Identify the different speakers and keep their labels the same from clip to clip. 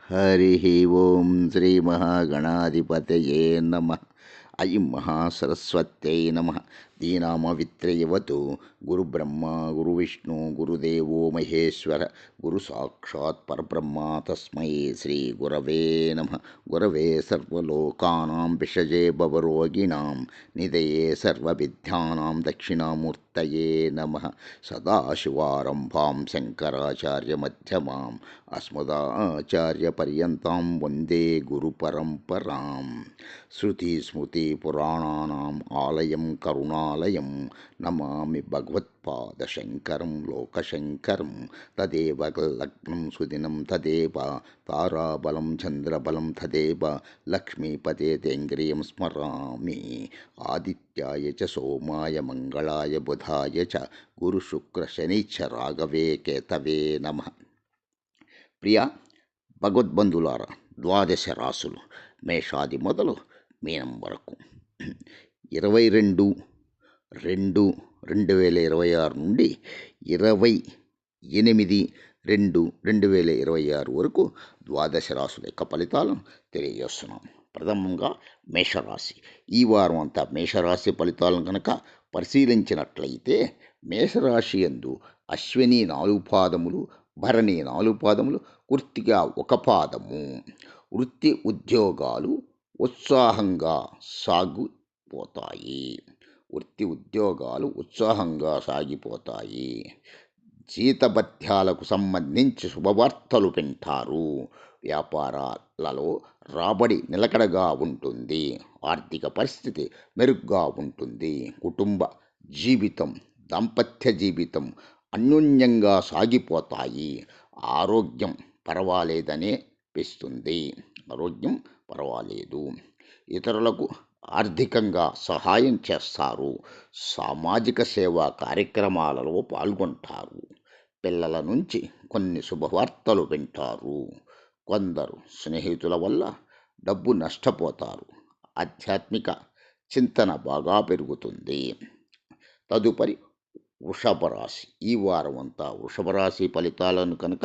Speaker 1: హరి ఓం శ్రీ మహాగణాధిపతయే నమ. ఐం మహాసరస్వత్యై నమ. దీనామవిత్రయవతు గురుబ్రహ్మ గురువిష్ణు గురుదేవో మహేశ్వర గురు సాక్షాత్ పరబ్రహ్మ తస్మై శ్రీ గురవే నమ. గురవే సర్వలోకానాం విషజే భవరోగిణాం నిధయే సర్వవిద్యానాం దక్షిణామూర్తయే నమ. సదాశివారంభాం శంకరాచార్యమధ్యమాం అస్మదాచార్యపర్యంతం వందే గురుపరంపరాం. శృతిస్మృతిపురాణానాం ఆలయం కరుణాలయం నమామి భగవత్పాదశంకరం లోకశంకరం. తదేవ లగ్నం సుదినం తదేవ తారాబలం చంద్రబలం తదేవ లక్ష్మీపతేంద్రియం స్మరామి. ఆదిత్యాయ చ సోమాయ మంగళాయ బుధాయ చ గురుశుక్రశనిచ్చ రాఘవే కేతవే నమ. ప్రియ భగవద్బంధులారా, ద్వాదశ రాసులు మేషాది మొదలు మీనం వరకు 22/2/2026 నుండి 28/2/2026 వరకు ద్వాదశ రాసుల యొక్క ఫలితాలను తెలియజేస్తున్నాం. ప్రథమంగా మేషరాశి. ఈ వారం అంతా మేషరాశి ఫలితాలను కనుక పరిశీలించినట్లయితే మేషరాశి యందు అశ్విని 4 పాదములు, భరణి 4 పాదములు, కృత్తిక 1 పాదము. వృత్తి ఉద్యోగాలు ఉత్సాహంగా సాగిపోతాయి. జీతభత్యాలకు సంబంధించి శుభవార్తలు వింటారు. వ్యాపారాలలో రాబడి నిలకడగా ఉంటుంది. ఆర్థిక పరిస్థితి మెరుగ్గా ఉంటుంది. కుటుంబ జీవితం, దాంపత్య జీవితం అన్యోన్యంగా సాగిపోతాయి. ఆరోగ్యం పర్వాలేదు. ఇతరులకు ఆర్థికంగా సహాయం చేస్తారు. సామాజిక సేవా కార్యక్రమాలలో పాల్గొంటారు. పిల్లల నుంచి కొన్ని శుభవార్తలు వింటారు. కొందరు స్నేహితుల వల్ల డబ్బు నష్టపోతారు. ఆధ్యాత్మిక చింతన బాగా పెరుగుతుంది. తదుపరి వృషభ రాశి. ఈ వారం అంతా వృషభ రాశి ఫలితాలను కనుక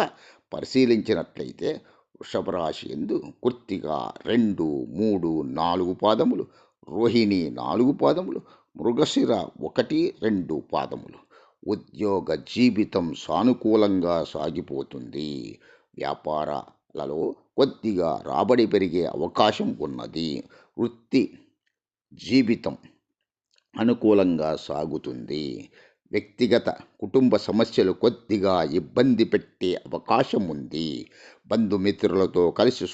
Speaker 1: పరిశీలించినట్లయితే వృషభ రాశి యందు కృత్తిక 2, 3, 4 పాదములు, రోహిణి 4 పాదములు, మృగశిర 1, 2 పాదములు. ఉద్యోగ జీవితం సానుకూలంగా సాగిపోతుంది. వ్యాపారాలలో కొద్దిగా రాబడి పెరిగే అవకాశం ఉన్నది. వృత్తి జీవితం అనుకూలంగా సాగుతుంది. వ్యక్తిగత కుటుంబ సమస్యలు కొద్దిగా ఇబ్బంది పెట్టే అవకాశం ఉంది. బంధుమిత్రులతో కలిసి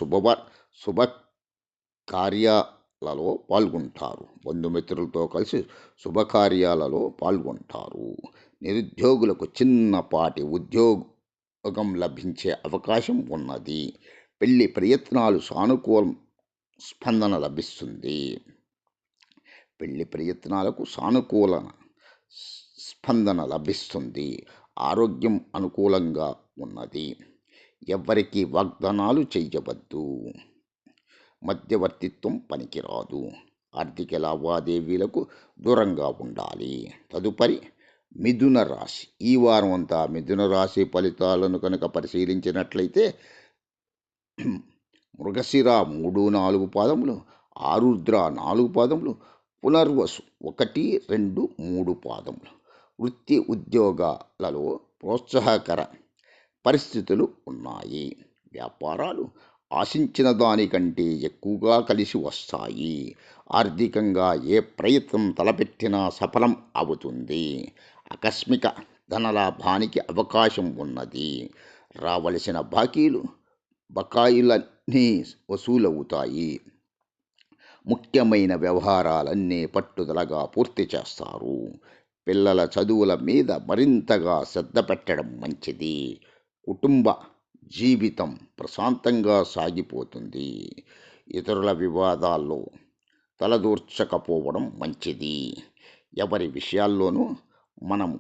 Speaker 1: శుభకార్యాలలో పాల్గొంటారు. నిరుద్యోగులకు చిన్నపాటి ఉద్యోగం లభించే అవకాశం ఉన్నది. పెళ్లి ప్రయత్నాలు సానుకూల స్పందన లభిస్తుంది. ఆరోగ్యం అనుకూలంగా ఉన్నది. ఎవ్వరికీ వాగ్దానాలు చేయవద్దు. మధ్యవర్తిత్వం పనికిరాదు. ఆర్థిక లావాదేవీలకు దూరంగా ఉండాలి. తదుపరి మిథున రాశి. ఈ వారం అంతా మిథున రాశి ఫలితాలను కనుక పరిశీలించినట్లయితే మృగశిర 3, 4 పాదములు, ఆరుద్ర 4 పాదములు, పునర్వసు 1, 2, 3 పాదములు. వృత్తి ఉద్యోగాలలో ప్రోత్సాహకర పరిస్థితులు ఉన్నాయి. వ్యాపారాలు ఆశించిన దానికంటే ఎక్కువగా కలిసి వస్తాయి. ఆర్థికంగా ఏ ప్రయత్నం తలపెట్టినా సఫలం అవుతుంది. ఆకస్మిక ధనలాభానికి అవకాశం ఉన్నది. రావలసిన బకాయిలన్నీ వసూలవుతాయి. ముఖ్యమైన వ్యవహారాలన్నీ పట్టుదలగా పూర్తి చేస్తారు. పిల్లల చదువుల మీద మరింతగా శ్రద్ధ పెట్టడం మంచిది. కుటుంబ జీవితం ప్రశాంతంగా సాగిపోతుంది. ఇతరుల వివాదాల్లో తలదూర్చకపోవడం మంచిది. ఎవరి విషయాల్లోనూ మనము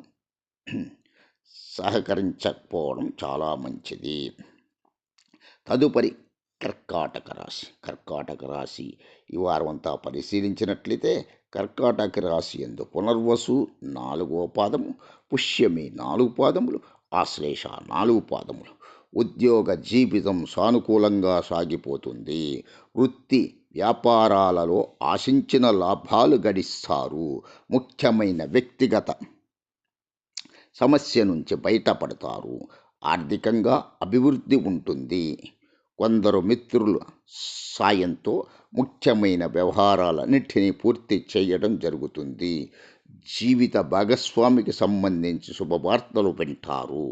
Speaker 1: సహకరించకపోవడం చాలా మంచిది. తదుపరి కర్కాటక రాశి. ఈ వారం అంతా పరిశీలించినట్లయితే కర్కాటక రాశి యందు పునర్వసు 4వ పాదము, పుష్యమి 4 పాదములు, ఆశ్లేష 4 పాదములు. ఉద్యోగ జీవితం సానుకూలంగా సాగిపోతుంది. వృత్తి వ్యాపారాలలో ఆశించిన లాభాలు గడిస్తారు. ముఖ్యమైన వ్యక్తిగత సమస్య నుంచి బయటపడతారు. ఆర్థికంగా అభివృద్ధి ఉంటుంది. కొందరు మిత్రుల సాయంతో ముఖ్యమైన వ్యవహారాలన్నిటినీ పూర్తి చేయడం జరుగుతుంది. జీవిత భాగస్వామికి సంబంధించి శుభవార్తలు వింటారు.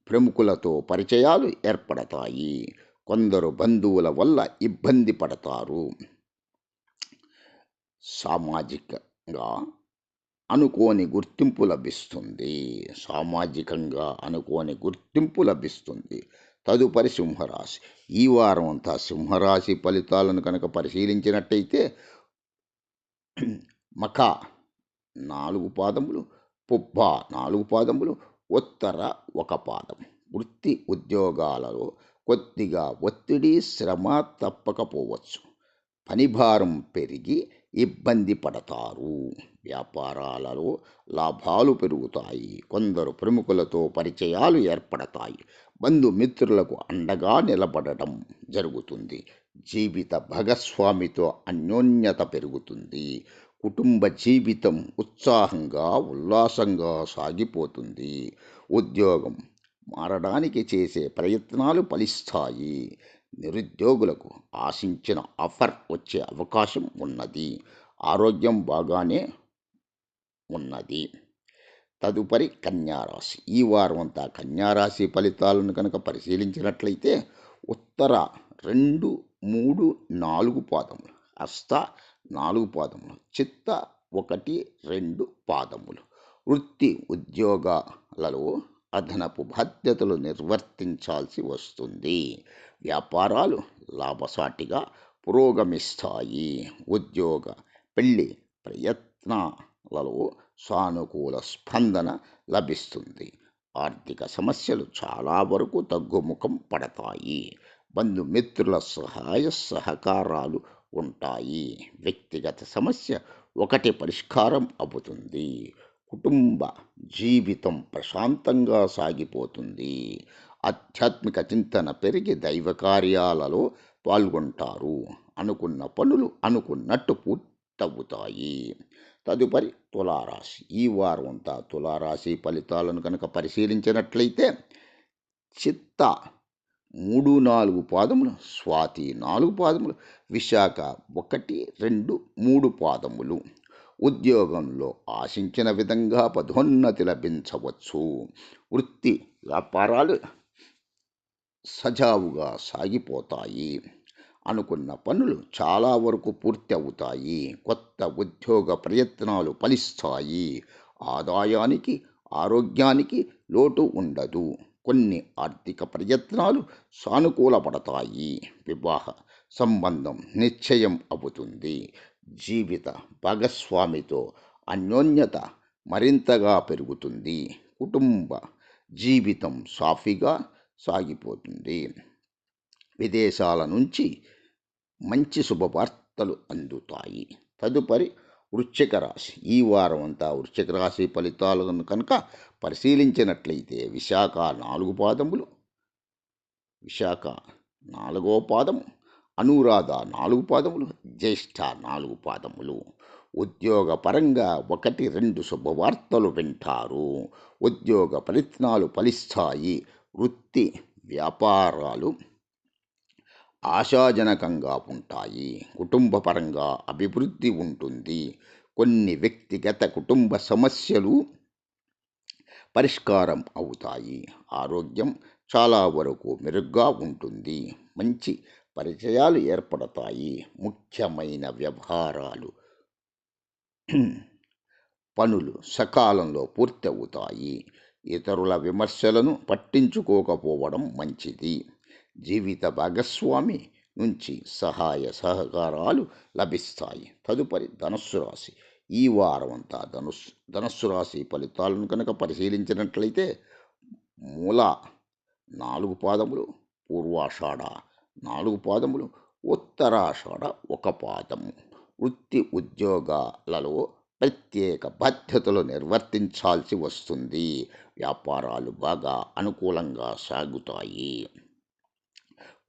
Speaker 1: ప్రముఖులతో పరిచయాలు ఏర్పడతాయి. కొందరు బంధువుల వల్ల ఇబ్బంది పడతారు. సామాజికంగా అనుకోని గుర్తింపు లభిస్తుంది. సామాజికంగా అనుకోని గుర్తింపు లభిస్తుంది. తదుపరి సింహరాశి. ఈ వారం అంతా సింహరాశి ఫలితాలను కనుక పరిశీలించినట్టయితే మఖ 4 పాదములు, పుబ్బ 4 పాదములు, ఉత్తర 1 పాదం. వృత్తి ఉద్యోగాలలో కొద్దిగా ఒత్తిడి, శ్రమ తప్పకపోవచ్చు. పనిభారం పెరిగి ఇబ్బంది పడతారు. వ్యాపారాలలో లాభాలు పెరుగుతాయి. కొందరు ప్రముఖులతో పరిచయాలు ఏర్పడతాయి. బంధుమిత్రులకు అండగా నిలబడటం జరుగుతుంది. జీవిత భాగస్వామితో అన్యోన్యత పెరుగుతుంది. కుటుంబ జీవితం ఉత్సాహంగా, ఉల్లాసంగా సాగిపోతుంది. ఉద్యోగం మారడానికి చేసే ప్రయత్నాలు ఫలిస్తాయి. నిరుద్యోగులకు ఆశించిన ఆఫర్ వచ్చే అవకాశం ఉన్నది. ఆరోగ్యం బాగానే ఉన్నది. తదుపరి కన్యారాశి. ఈ వారం అంతా కన్యారాశి ఫలితాలను కనుక పరిశీలించినట్లయితే ఉత్తర 2, 3, 4 పాదములు, హస్త 4 పాదములు, చిత్త 1, 2 పాదములు. వృత్తి ఉద్యోగాలలో అదనపు బాధ్యతలు నిర్వర్తించాల్సి వస్తుంది. వ్యాపారాలు లాభసాటిగా పురోగమిస్తాయి. ఉద్యోగ పెళ్లి ప్రయత్నాలలో సానుకూల స్పందన లభిస్తుంది. ఆర్థిక సమస్యలు చాలా వరకు తగ్గుముఖం పడతాయి. బంధుమిత్రుల సహాయ సహకారాలు ఉంటాయి. వ్యక్తిగత సమస్య ఒకటి పరిష్కారం అవుతుంది. కుటుంబ జీవితం ప్రశాంతంగా సాగిపోతుంది. ఆధ్యాత్మిక చింతన పెరిగి దైవ కార్యాలలో పాల్గొంటారు. అనుకున్న పనులు అనుకున్నట్టు పూర్తవుతాయి. తదుపరి తులారాశి. ఈ వారం అంతా తులారాశి ఫలితాలను కనుక పరిశీలించినట్లయితే చిత్త 3, 4 పాదములు, స్వాతి 4 పాదములు, విశాఖ 1, 2, 3 పాదములు. ఉద్యోగంలో ఆశించిన విధంగా పదోన్నతి లభించవచ్చు. వృత్తి వ్యాపారాలు సజావుగా సాగిపోతాయి. అనుకున్న పనులు చాలా వరకు పూర్తి అవుతాయి. కొత్త ఉద్యోగ ప్రయత్నాలు ఫలిస్తాయి. ఆదాయానికి, ఆరోగ్యానికి లోటు ఉండదు. కొన్ని ఆర్థిక ప్రయత్నాలు సానుకూలపడతాయి. వివాహ సంబంధం నిశ్చయం అవుతుంది. జీవిత భాగస్వామితో అన్యోన్యత మరింతగా పెరుగుతుంది. కుటుంబ జీవితం సాఫీగా సాగిపోతుంది. విదేశాల నుంచి మంచి శుభవార్తలు అందుతాయి. తదుపరి వృశ్చిక రాశి. ఈ వారం అంతా వృశ్చిక రాశి ఫలితాలను కనుక పరిశీలించినట్లయితే విశాఖ 4 పాదములు, విశాఖ 4వ పాదము, అనురాధ 4 పాదములు, జ్యేష్ఠ 4 పాదములు. ఉద్యోగపరంగా 1, 2 శుభవార్తలు వింటారు. ఉద్యోగ ప్రయత్నాలు ఫలిస్తాయి. వృత్తి వ్యాపారాలు ఆశాజనకంగా ఉంటాయి. కుటుంబపరంగా అభివృద్ధి ఉంటుంది. కొన్ని వ్యక్తిగత కుటుంబ సమస్యలు పరిష్కారం అవుతాయి. ఆరోగ్యం చాలా వరకు మెరుగ్గా ఉంటుంది. మంచి పరిచయాలు ఏర్పడతాయి. ముఖ్యమైన వ్యవహారాలు పనులు సకాలంలో పూర్తి అవుతాయి. ఇతరుల విమర్శలను పట్టించుకోకపోవడం మంచిది. జీవిత భాగస్వామి నుంచి సహాయ సహకారాలు లభిస్తాయి. తదుపరి ధనుస్సు రాశి. ఈ వారం అంతా ధనుస్సు రాశి ఫలితాలను కనుక పరిశీలించినట్లయితే మూల 4 పాదములు, పూర్వాషాఢ 4 పాదములు, ఉత్తరాషాఢ 1 పాదము. వృత్తి ఉద్యోగాలలో ప్రత్యేక బాధ్యతలు నిర్వర్తించాల్సి వస్తుంది. వ్యాపారాలు బాగా అనుకూలంగా సాగుతాయి.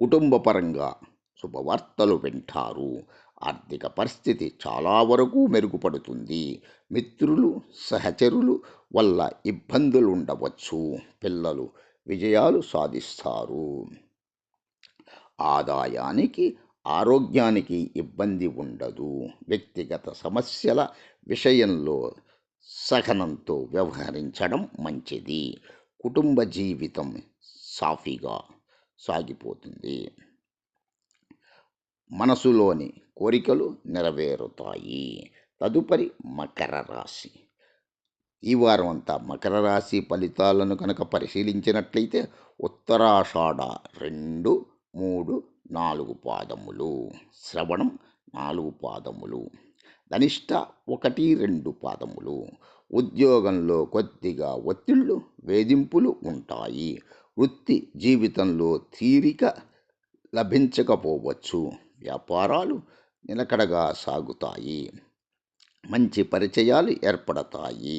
Speaker 1: కుటుంబ పరంగా శుభవార్తలు వింటారు. ఆర్థిక పరిస్థితి చాలా వరకు మెరుగుపడుతుంది. మిత్రులు, సహచరులు వల్ల ఇబ్బందులు ఉండవచ్చు. పిల్లలు విజయాలు సాధిస్తారు. ఆదాయానికి, ఆరోగ్యానికి ఇబ్బంది ఉండదు. వ్యక్తిగత సమస్యల విషయంలో సహనంతో వ్యవహరించడం మంచిది. కుటుంబ జీవితం సాఫీగా సాగిపోతుంది. మనసులోని కోరికలు నెరవేరుతాయి. తదుపరి మకర రాశి. ఈ వారం అంతా మకర రాశి ఫలితాలను కనుక పరిశీలించినట్లయితే ఉత్తరాషాఢ 2, 3, 4 పాదములు, శ్రవణం 4 పాదములు, ధనిష్ట 1, 2 పాదములు. ఉద్యోగంలో కొద్దిగా ఒత్తిళ్లు, వేధింపులు ఉంటాయి. వృత్తి జీవితంలో తీరిక లభించకపోవచ్చు. వ్యాపారాలు నిలకడగా సాగుతాయి. మంచి పరిచయాలు ఏర్పడతాయి.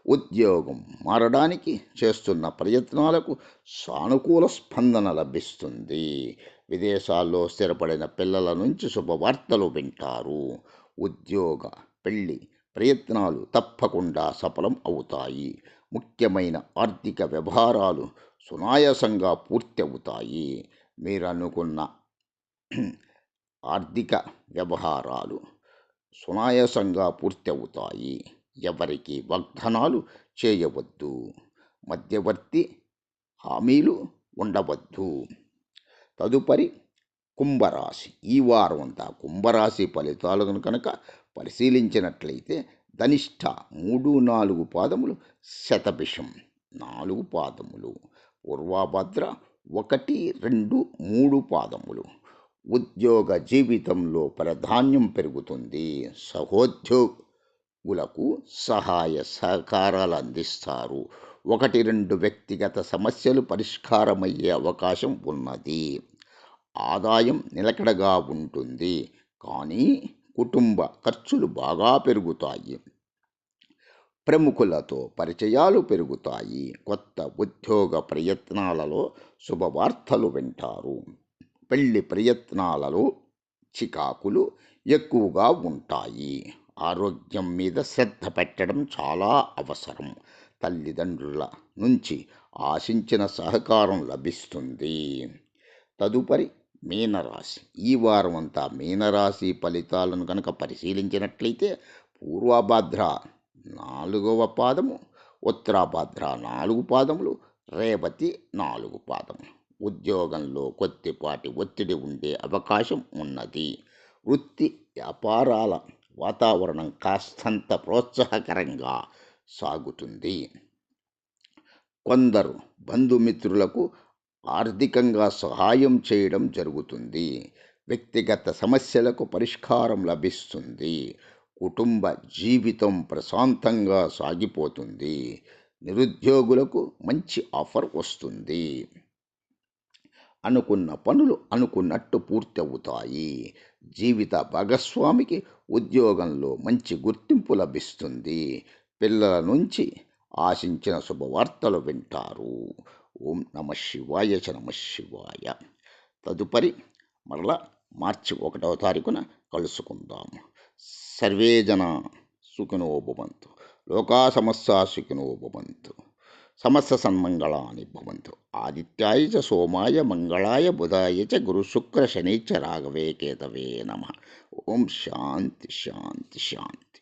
Speaker 1: ఉద్యోగం మారడానికి చేస్తున్న ప్రయత్నాలకు సానుకూల స్పందన లభిస్తుంది. విదేశాల్లో స్థిరపడిన పిల్లల నుంచి శుభవార్తలు వింటారు. ఉద్యోగ, పెళ్లి ప్రయత్నాలు తప్పకుండా సఫలం అవుతాయి. ముఖ్యమైన ఆర్థిక వ్యవహారాలు సునాయాసంగా పూర్తి అవుతాయి. మీరు అనుకున్న ఆర్థిక వ్యవహారాలు సునాయాసంగా పూర్తి అవుతాయి. ఎవరికి వాగ్దానాలు చేయవద్దు. మధ్యవర్తి హామీలు ఉండవద్దు. తదుపరి కుంభరాశి. ఈ వారం అంతా కుంభరాశి ఫలితాలను కనుక పరిశీలించినట్లయితే ధనిష్ట 3, 4 పాదములు, శతభిషం 4 పాదములు, పూర్వభద్ర 1, 2, 3 పాదములు. ఉద్యోగ జీవితంలో ప్రాధాన్యం పెరుగుతుంది. సహోద్యోగులకు సహాయ సహకారాలు అందిస్తారు. 1, 2 వ్యక్తిగత సమస్యలు పరిష్కారమయ్యే అవకాశం ఉన్నది. ఆదాయం నిలకడగా ఉంటుంది, కానీ కుటుంబ ఖర్చులు బాగా పెరుగుతాయి. ప్రముఖులతో పరిచయాలు పెరుగుతాయి. కొత్త ఉద్యోగ ప్రయత్నాలలో శుభవార్తలు వింటారు. పెళ్లి ప్రయత్నాలలో చికాకులు ఎక్కువగా ఉంటాయి. ఆరోగ్యం మీద శ్రద్ధ పెట్టడం చాలా అవసరం. తల్లిదండ్రుల నుంచి ఆశించిన సహకారం లభిస్తుంది. తదుపరి మీనరాశి. ఈ వారం అంతా మీనరాశి ఫలితాలను కనుక పరిశీలించినట్లయితే పూర్వభద్ర 4వ పాదము, ఉత్తరాభద్ర 4 పాదములు, రేవతి 4 పాదములు. ఉద్యోగంలో కొద్దిపాటి ఒత్తిడి ఉండే అవకాశం ఉన్నది. వృత్తి వ్యాపారాల వాతావరణం కాస్తంత ప్రోత్సాహకరంగా సాగుతుంది. కొందరు బంధుమిత్రులకు ఆర్థికంగా సహాయం చేయడం జరుగుతుంది. వ్యక్తిగత సమస్యలకు పరిష్కారం లభిస్తుంది. కుటుంబ జీవితం ప్రశాంతంగా సాగిపోతుంది. నిరుద్యోగులకు మంచి ఆఫర్ వస్తుంది. అనుకున్న పనులు అనుకున్నట్టు పూర్తి అవుతాయి. జీవిత భాగస్వామికి ఉద్యోగంలో మంచి గుర్తింపు లభిస్తుంది. పిల్లల నుంచి ఆశించిన శుభవార్తలు వింటారు. ఓం నమ శివాయ చ నమ శివాయ. తదుపరి మరలా మార్చి 1వ తారీఖున కలుసుకుందాం. సర్వే జన సుఖినో భవంతు. లోకా సమస్తా సుఖినో భవంతు. సమస్త సన్మంగళాని భవంతు. ఆదిత్యాయ చ సోమాయ మంగళాయ బుధాయ చ గురుశుక్ర శనైశ్చ రాఘవే కేతవే నమః. ఓం శాంతి శాంతి శాంతి.